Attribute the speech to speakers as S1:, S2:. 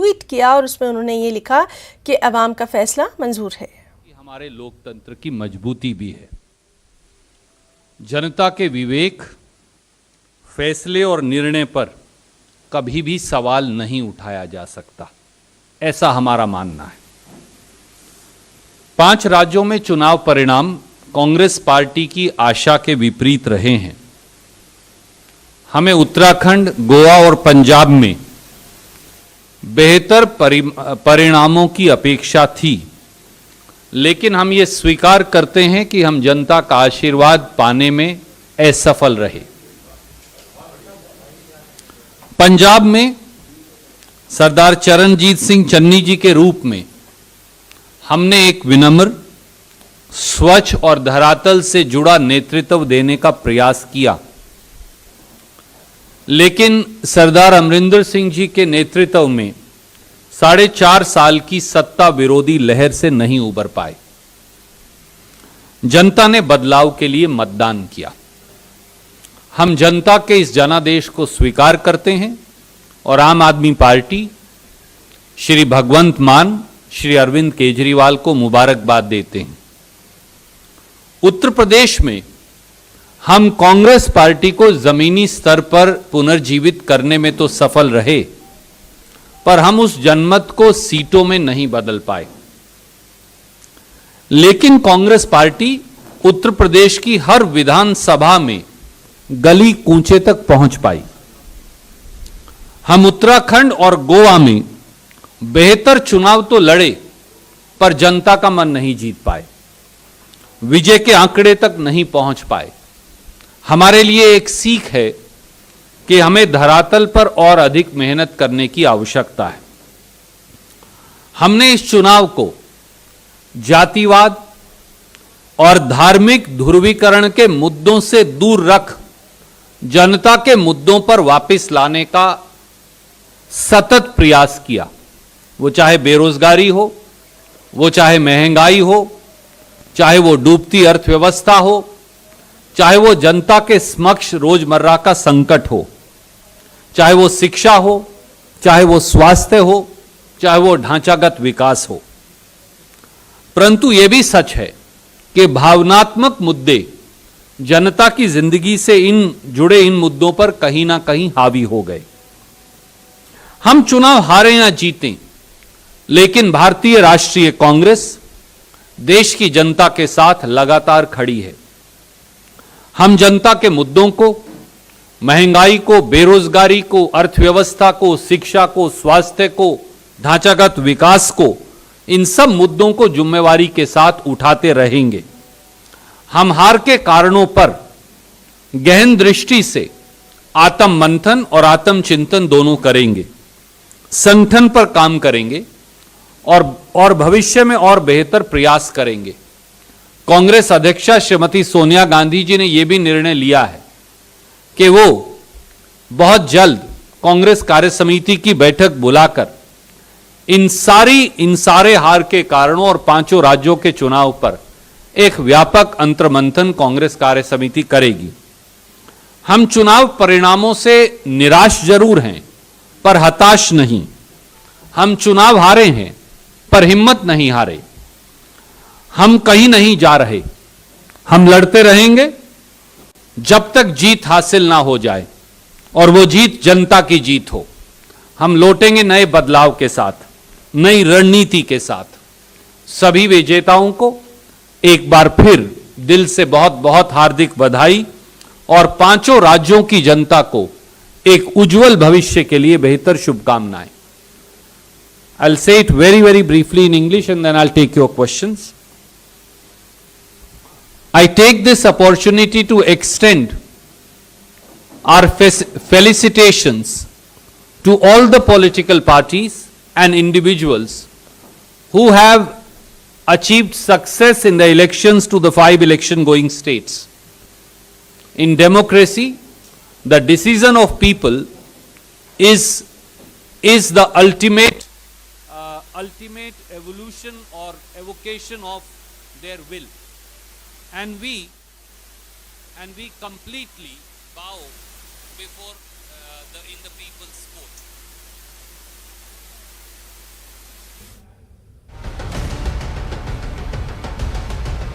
S1: Tweet किया और उसमें उन्होंने ये लिखा कि अवाम का फैसला मंजूर है।
S2: हमारे लोकतंत्र की मजबूती भी है। जनता के विवेक, फैसले और निर्णय पर कभी भी सवाल नहीं उठाया जा सकता, ऐसा हमारा मानना है। 5 राज्यों में चुनाव परिणाम कांग्रेस पार्टी की आशा के विपरीत रहे हैं। हमें उत्तराखंड, गोवा और पंजाब में बेहतर परिणामों की अपेक्षा थी, लेकिन हम ये स्वीकार करते हैं कि हम जनता का आशीर्वाद पाने में असफल रहे। पंजाब में सरदार चरणजीत सिंह चन्नी जी के रूप में हमने एक विनम्र, स्वच्छ और धरातल से जुड़ा नेतृत्व देने का प्रयास किया, लेकिन सरदार अमरिंदर सिंह जी के नेतृत्व में 4.5 साल की सत्ता विरोधी लहर से नहीं उबर पाए। जनता ने बदलाव के लिए मतदान किया। हम जनता के इस जनादेश को स्वीकार करते हैं और आम आदमी पार्टी श्री भगवंत मान, श्री अरविंद केजरीवाल को मुबारकबाद देते हैं। उत्तर प्रदेश में हम कांग्रेस पार्टी को जमीनी स्तर पर पुनर्जीवित करने में तो सफल रहे, पर हम उस जनमत को सीटों में नहीं बदल पाए। लेकिन कांग्रेस पार्टी उत्तर प्रदेश की हर विधानसभा में गली कूचे तक पहुंच पाई। हम उत्तराखंड और गोवा में बेहतर चुनाव तो लड़े, पर जनता का मन नहीं जीत पाए, विजय के आंकड़े तक नहीं पहुंच पाए। हमारे लिए एक सीख है कि हमें धरातल पर और अधिक मेहनत करने की आवश्यकता है। हमने इस चुनाव को जातिवाद और धार्मिक ध्रुवीकरण के मुद्दों से दूर रख जनता के मुद्दों पर वापस लाने का सतत प्रयास किया। वो चाहे बेरोजगारी हो, वो चाहे महंगाई हो, चाहे वो डूबती अर्थव्यवस्था हो, चाहे वो जनता के समक्ष रोजमर्रा का संकट हो, चाहे वो शिक्षा हो, चाहे वो स्वास्थ्य हो, चाहे वो ढांचागत विकास हो। परंतु यह भी सच है कि भावनात्मक मुद्दे जनता की जिंदगी से जुड़े इन मुद्दों पर कहीं ना कहीं हावी हो गए। हम चुनाव हारे या जीतें, लेकिन भारतीय राष्ट्रीय कांग्रेस देश की जनता के साथ लगातार खड़ी है। हम जनता के मुद्दों को, महंगाई को, बेरोजगारी को, अर्थव्यवस्था को, शिक्षा को, स्वास्थ्य को, ढांचागत विकास को, इन सब मुद्दों को जिम्मेवारी के साथ उठाते रहेंगे। हम हार के कारणों पर गहन दृष्टि से आत्म मंथन और आत्म चिंतन दोनों करेंगे, संगठन पर काम करेंगे और भविष्य में और बेहतर प्रयास करेंगे। कांग्रेस अध्यक्षा श्रीमती सोनिया गांधी जी ने यह भी निर्णय लिया है कि वो बहुत जल्द कांग्रेस कार्य समिति की बैठक बुलाकर इन सारे हार के कारणों और 5 राज्यों के चुनाव पर एक व्यापक अंतर्मंथन कांग्रेस कार्य समिति करेगी। हम चुनाव परिणामों से निराश जरूर हैं, पर हताश नहीं। हम चुनाव हारे हैं, पर हिम्मत नहीं हारे। हम कहीं नहीं जा रहे। हम लड़ते रहेंगे जब तक जीत हासिल ना हो जाए, और वो जीत जनता की जीत हो। हम लौटेंगे नए बदलाव के साथ, नई रणनीति के साथ। सभी विजेताओं को एक बार फिर दिल से बहुत बहुत हार्दिक बधाई और 5 राज्यों की जनता को एक उज्जवल भविष्य के लिए बेहतर शुभकामनाएं। I'll say it very, very briefly in English and then I'll take your questions. I take this opportunity to extend our felicitations to all the political parties and individuals who have achieved success in the elections to the 5 election going states. In democracy, the decision of people is the ultimate evolution or evocation of their will, and we completely bow before in the people's vote.